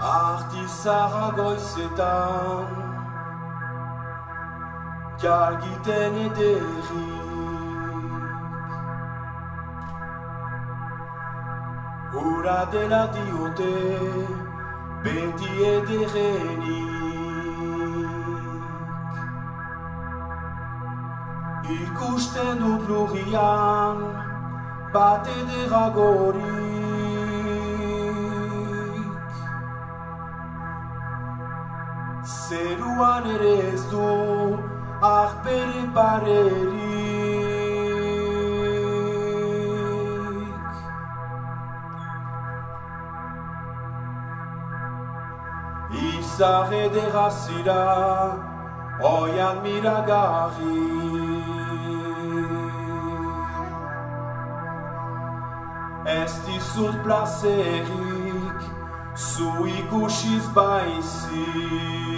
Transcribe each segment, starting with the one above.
Artizarra goizetan jalgiten ederrik Hura dela diote beti ederrenik Ikusten dut lurrian bat ederagorik Zeruan ere ez du ahbere barerik Izar edera zira oian miragarri Ez dizut plazerik zu ikusiz baizik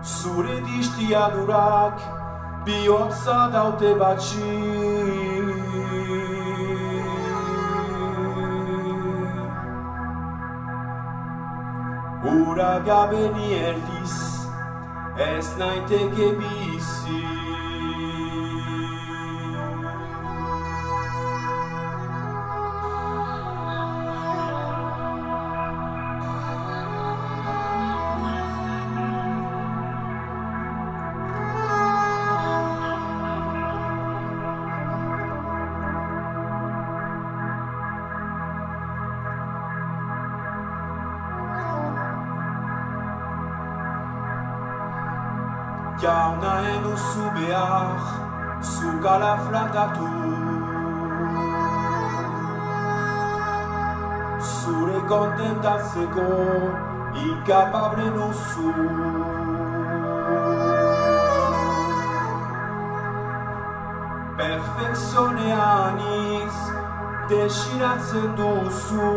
Zure distiadurak bihotza daute batxik Ura gabe ni erdiz ez naiteke bizi Jauna enuzu behar, zu galaflatatu Zure kontentatzeko inkapable nuzu Perfekzionean iz desiratzen duzu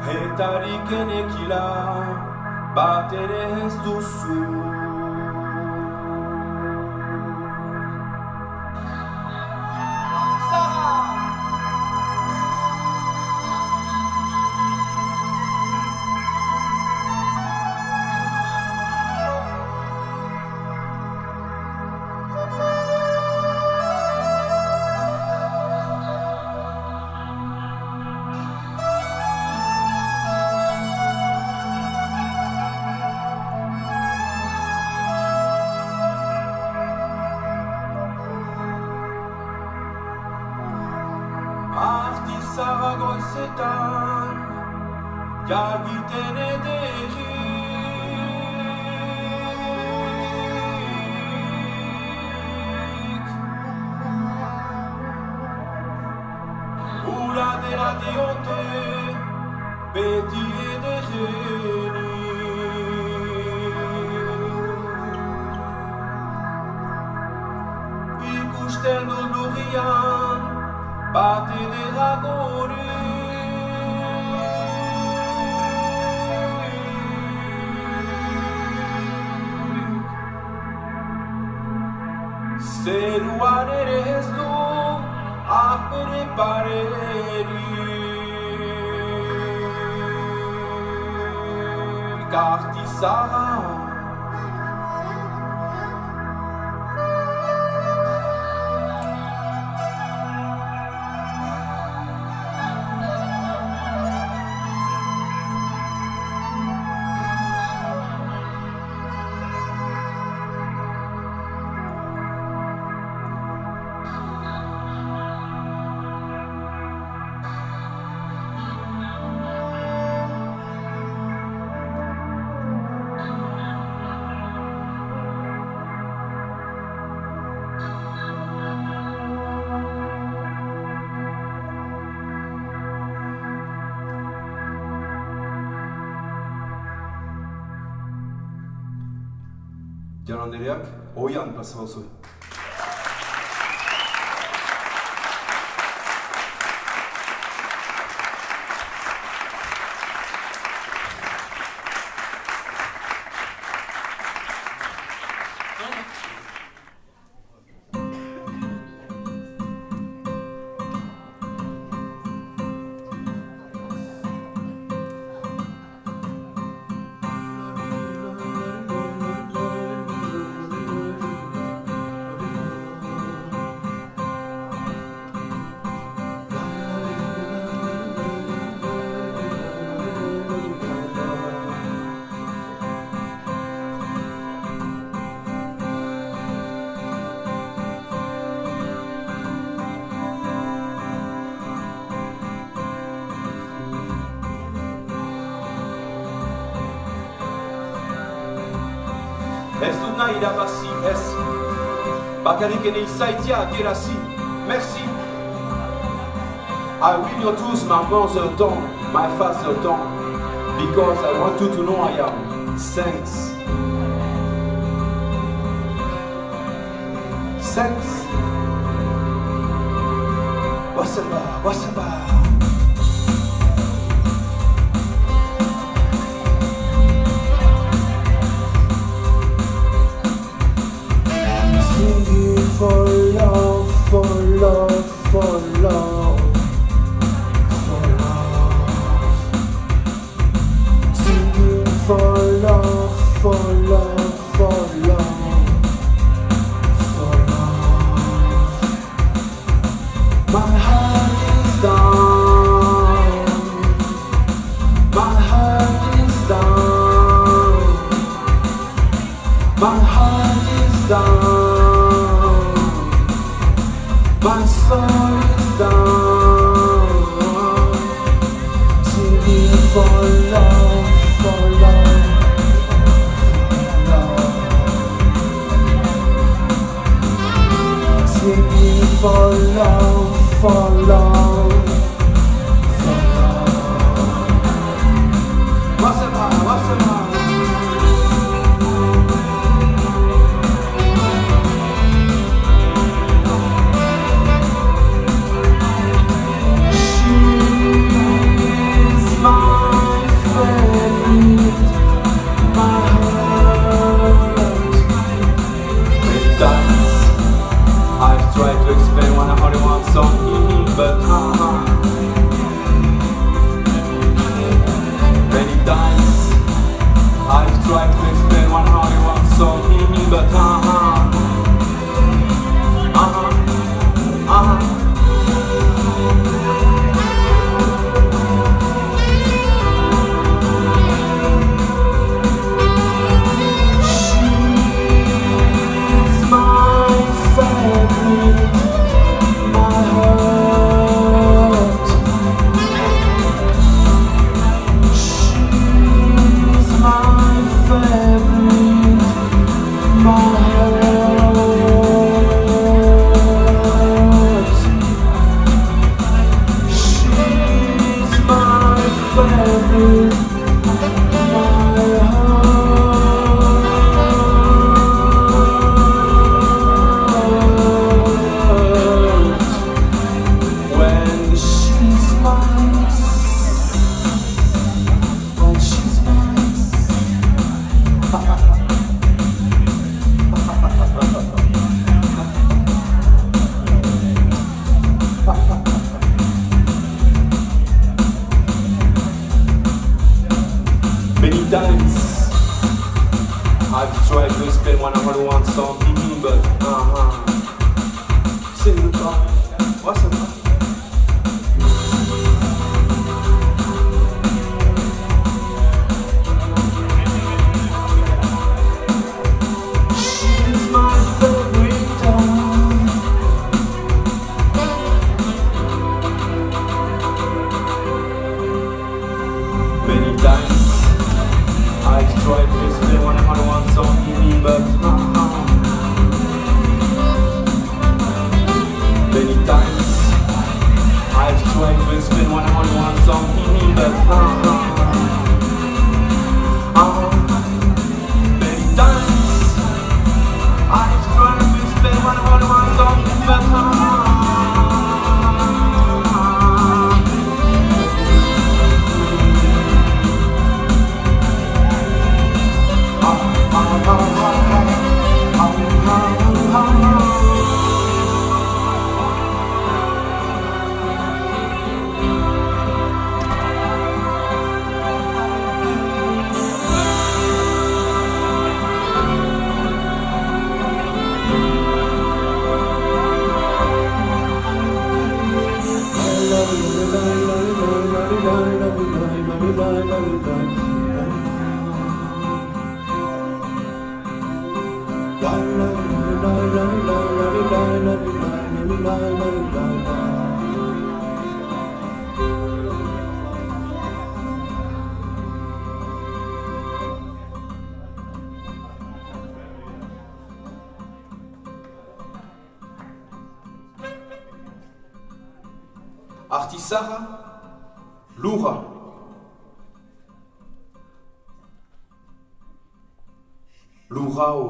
Etarik enekila bat ere ez duzu Artizarra goizetan jalgiten ederrik Hura dela diote beti ederrenik Ikusten dut lurrian bat ederagorik Zeruan ere ez du ahbere barerik Artizarra Jan Andereak, oian plaza bauzue. Esunaïda Bassi, merci. Bakarikene Isaitia, Gerasi, merci. I will not use my mother tongue, my father tongue, because I want you to know I am. Thanks. Thanks. Wasamba, wasamba. Singing for love, for love, for love, for love. Singing for love, for love, for love, for love. My heart is down. My heart is down. My heart is down. My soul is down, singing for love, for love, for love. Singing for love, for love, for love. Wasamba, wasamba. I've tried to explain when I only want some but many times I've tried to explain when I only want some but many times I've tried to explain when I only want something, but sing the song. What's the song? She's my favorite dog. Many times I've tried to explain when I only want something, but many times I've tried to explain when I only want something, but many times I've tried to explain when I only want something, but artisara, lura. Lurao.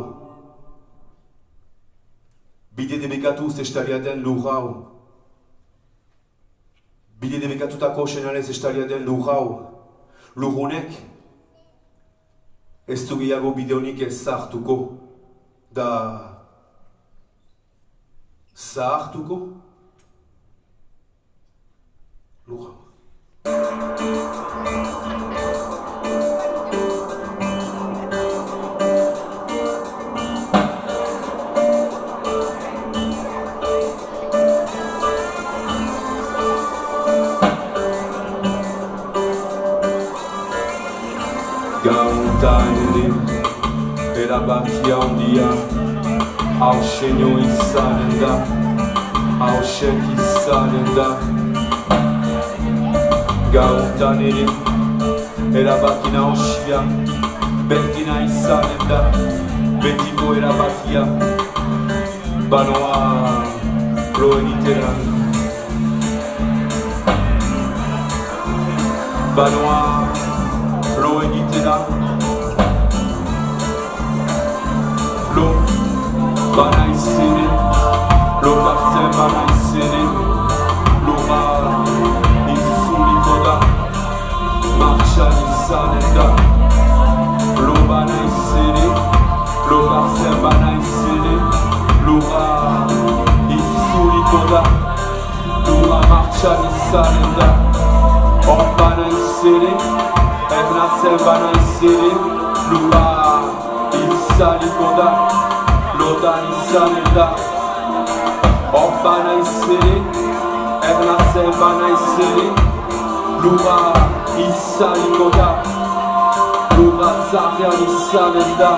Bide debekatu zestalia den lurao. Bide debekatutako senale zestalia den lurao. Lurunek ez du gehiago bide honik ez zahartuko. Da zahartuko? Lurao. Gauntanerin erabakia handia hauseño izanen da, hausek izanen da. Gauntanerin erabaki nahosia berdina izanen da, betiko erabakia banoa lo egitera. Banoa lo egitera, lo bana izere, lo hartzen bana izere, lora itzuliko da, martxan izanen da. Lo bana izere, lo hartzen bana izere, lora itzuliko da, lora martxan izanen da. Hor bana izere, ernatzen bana izere, lura izaliko da, lotan izanen da. Hor bana izere, ernatzen bana izere, lura izaliko da, lura zarrean izanen da.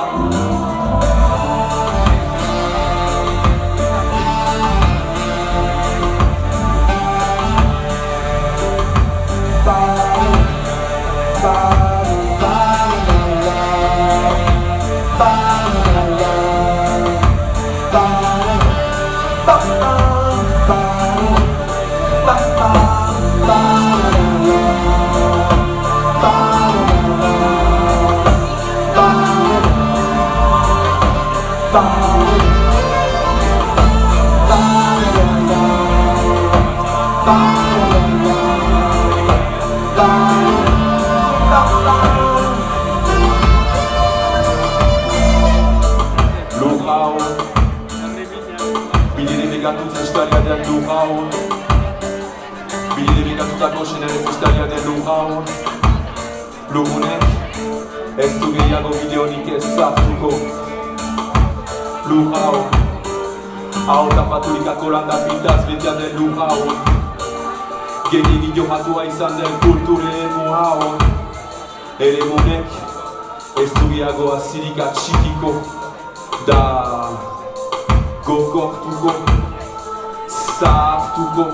Lurao, bide debekatu zestalia den lurao, bide debekatutako senere zestalia den lurao. Lurunek ez du gehiago bide honik ez zartuko. Lurao, hau tapatulikako landa pintaz betea den lurao. Gehiagin jomatua izan den kulture emu hau. Elemonek ez du gehiago azirika txikiko. Da gogortuko, zahartuko,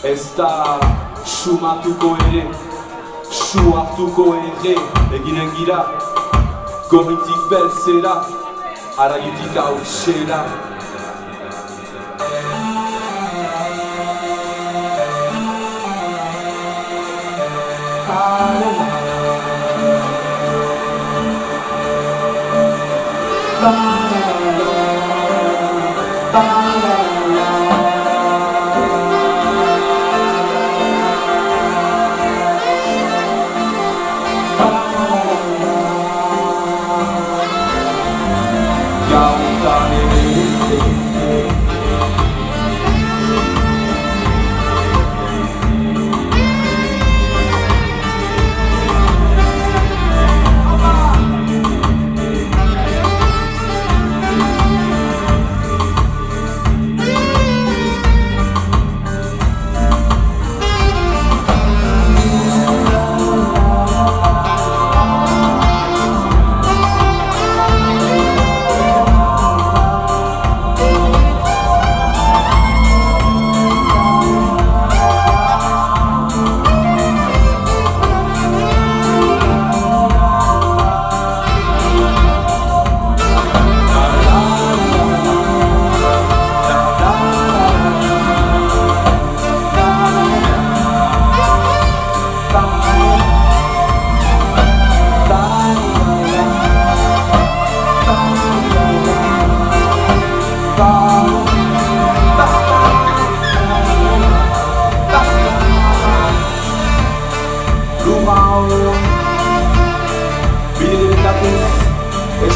ez da sumatuko ere, suhartuko ere. Eginen gira, gorritik belzera, aragitik hautsera. Gauntanerin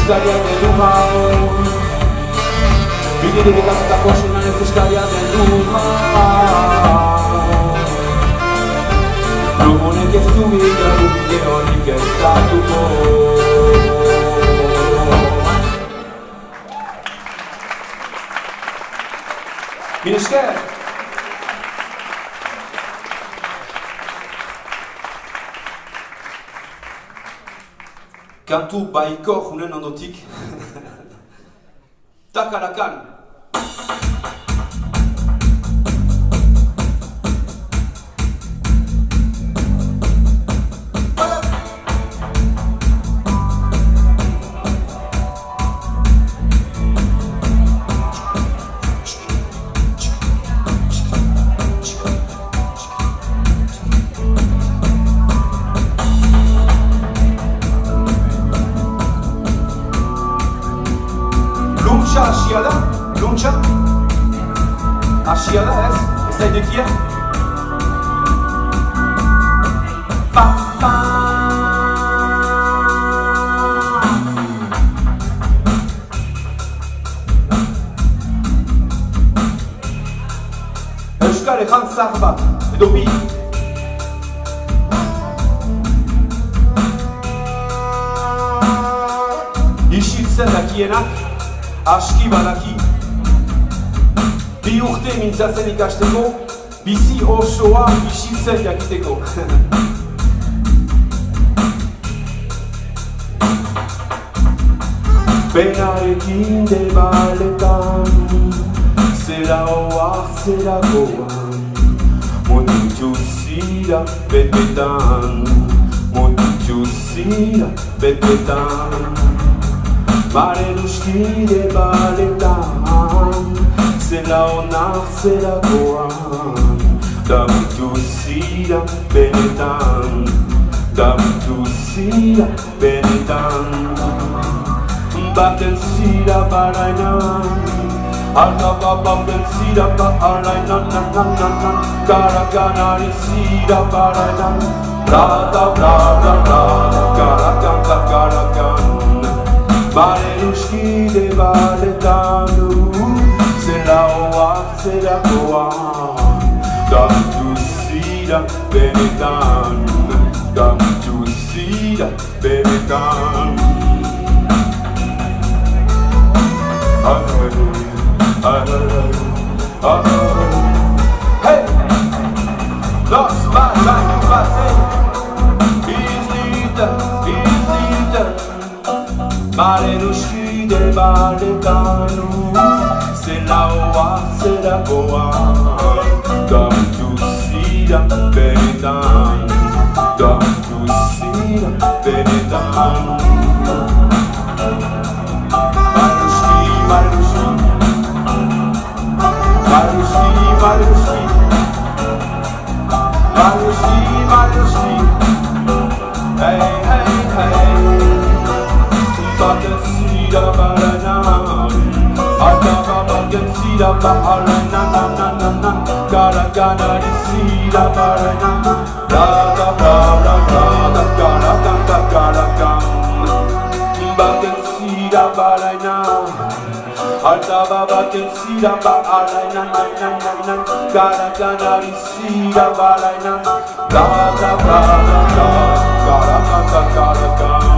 estaria den lujao Biderik ekazutako sunan ez estaria den lujao Lumonek ez du bidea du bide honik ez datuko Mil esker! Kantu baikor unen ondotik Takarakan Asia da, luntxa Asia da ez, ez da idekia Pa-pa Euskal ejan zar bat, edo bi Isiltzen dakienak Aski badaki Bi urte mintzatzen ikasteko Bizi osoa isiltzen jakiteko Penarekin debaletan Zera oartzerakoan Motitu zira betetan Motitu zira betetan Maren uskide baletan Zela onak zerakoan Damutu zira benetan Damutu zira benetan Baten zira barainan Alkaba baten zira barainan Karakanari zira barainan Rada, rada, rada Karakan, karakan Maren uskide baletan Zela oak zerakoan Damutu zira benetan Damutu zira benetan Hey! Los bazen Bizlita, bizlita Maren uskide baletan Zela oak zerakoan Damutu zira benetan Damutu zira benetan Maruski, maruski Maruski, maruski Maruski, maruski Hey, hey, hey Baten zira barainan Alkaba baten zira barainan Karakanari zira barainan Rada, rada, rada Karakan, karakan Baten zira barainan Alkaba baten zira barainan Karakanari zira barainan Rada, rada, rada Karakan, karakan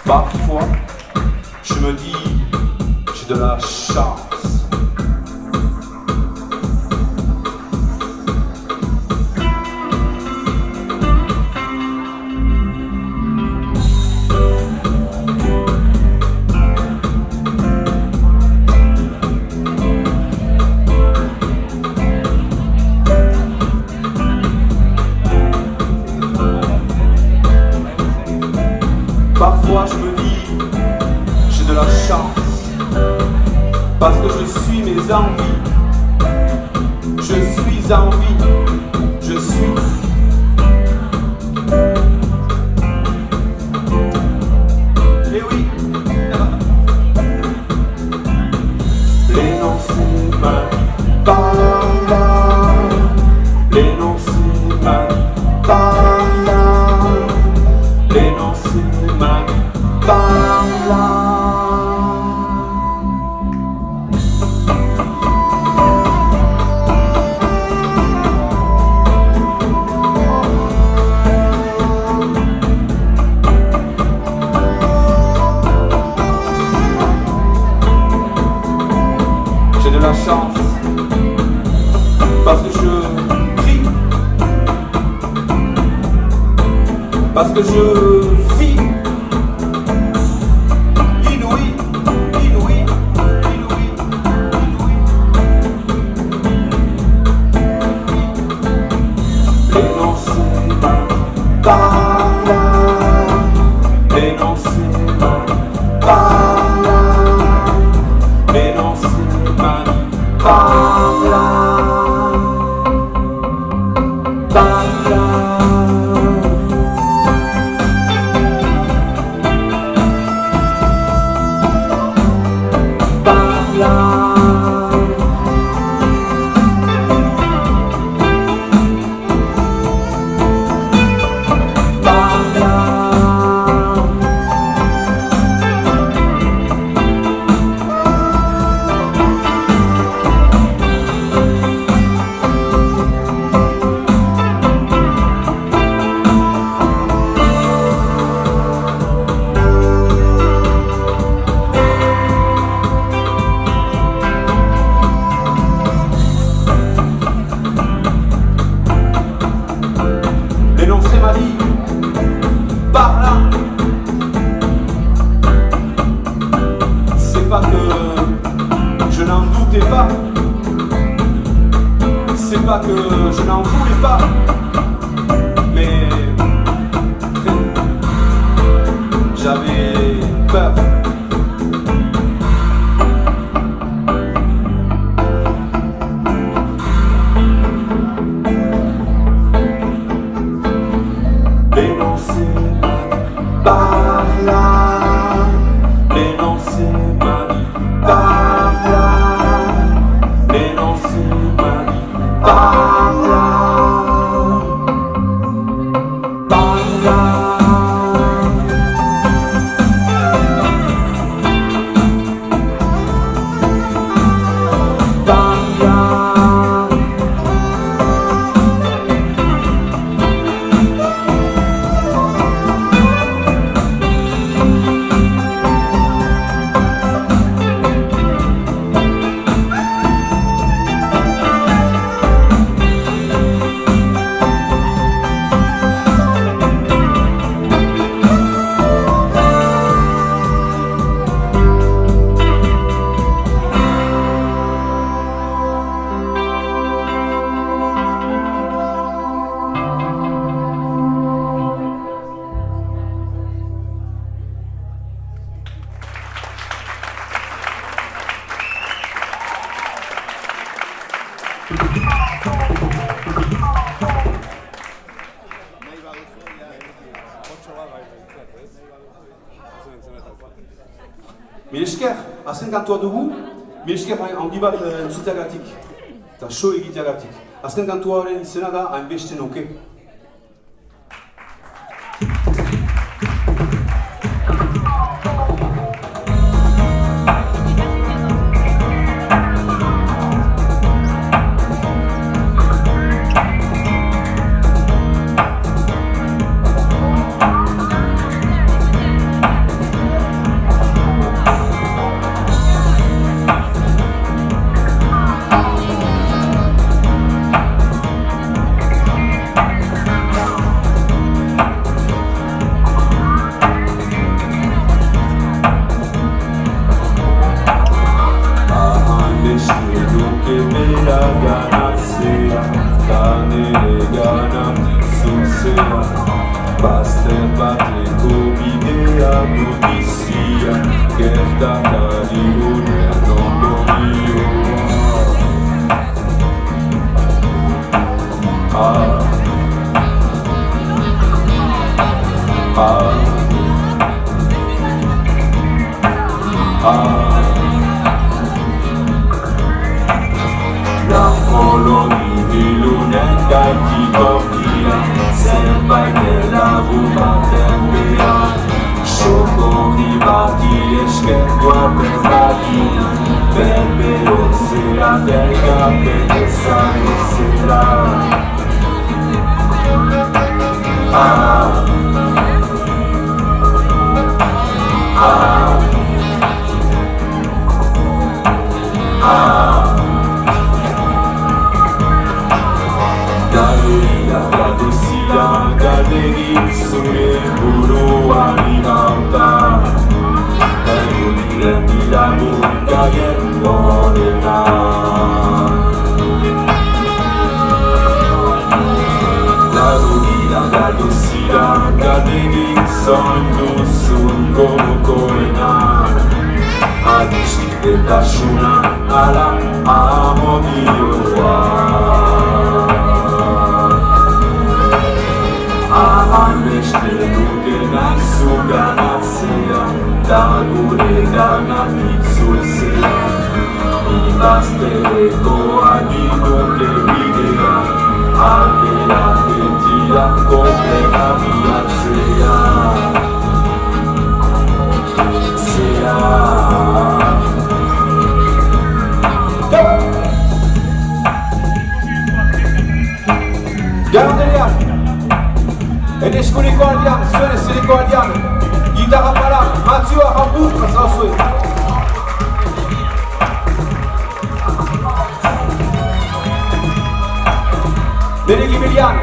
Parfois, je me dis, j'ai de la chance. Parfois je me dis, j'ai de la chance, parce que je suis mes envies, je suis en vie, je suis. Eh oui, l'énoncé m'a dit par là, l'énoncé m'a dit par là, l'énoncé m'a dit par là. J'ai de la chance parce que je crie, parce que je vis. Inouï, inouï, inouï, inouï. L'énoncé m'a dit par là, l'énoncé m'a dit par là, l'énoncé m'a dit par là, par là. L'énoncé m'a dit par là. C'est pas que je n'en doutais pas, c'est pas que je n'en voulais pas, mais j'avais peur. L'énoncé m'a dit par là, l'énoncé m'a dit par là, l'énoncé m'a dit par là, par là. Mil esker, azken kantua dugu, mil esker handi bat entziteagatik, eta show egiteagatik. Azken kantuaren izena da Hainbeste Nuke. notizia gertakari gunean ondorioa. La koloni bilunen gaiti tokia, zerbait elabu baten behar. Sokorri bati esker duaten batia, berberotzea delgapen ezagutzera. Galeria traduzia galdegin zure buruari nauta. Egun diren bilagun gaien gorena. Galduzira galdegin zoin duzun gogokoena. Adiskidetasuna ala amodioa. Ahan beste duke nahizu ganatzea, da gure ganak itzultzea. Ibaztereko agiduke bidea, aldera betira kopera bilatzea. Galanderean, eneskuriko aldean, zuen ezeriko aldean, gitarra para, Mathieu Aramburu, plazara zuen. Nere gibelian,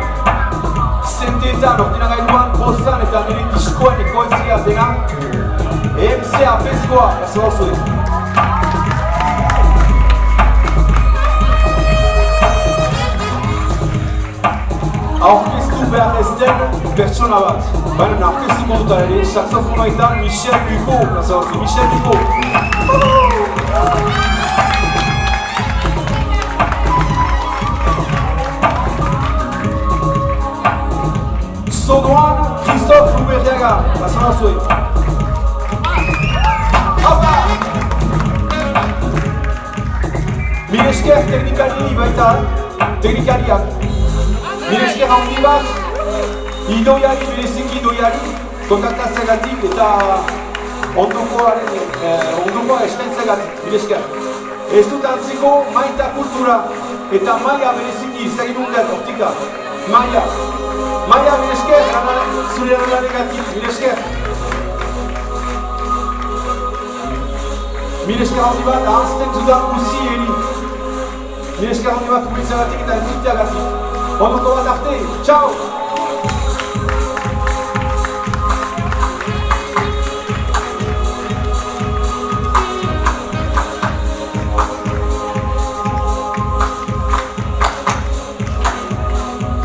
zenteetan, ordenagailuan, bostan eta nire diskoen ekoizia dena, EMCA Pezkoa, plazara zuen. Aurkeztu behar ez den pertsona bat. Baina aurkeztu modutan ere, saxofonaitan Michel Ducot, plazara zuen, Michel Ducot. Sodoan, Christophe Louberdiaga, plazara zuen. Hapa! Mil esker teknikari baita, teknikariak. Mil esker handi bat, idoiari, bereziki idoiari, kontaktazioagatik eta ondokoa eskaintzeagatik, mil esker. Ez dut antzeko maita kultura eta maia bereziki zaginunden hortika. Maia, mil esker, zure lanagatik, mil esker. Mil esker handi bat, ahazten zudan uzi eri. Mil esker handi bat ubiltzagatik eta entzuteagatik. Ondoko bat arte, txau!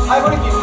Hai, bonekin!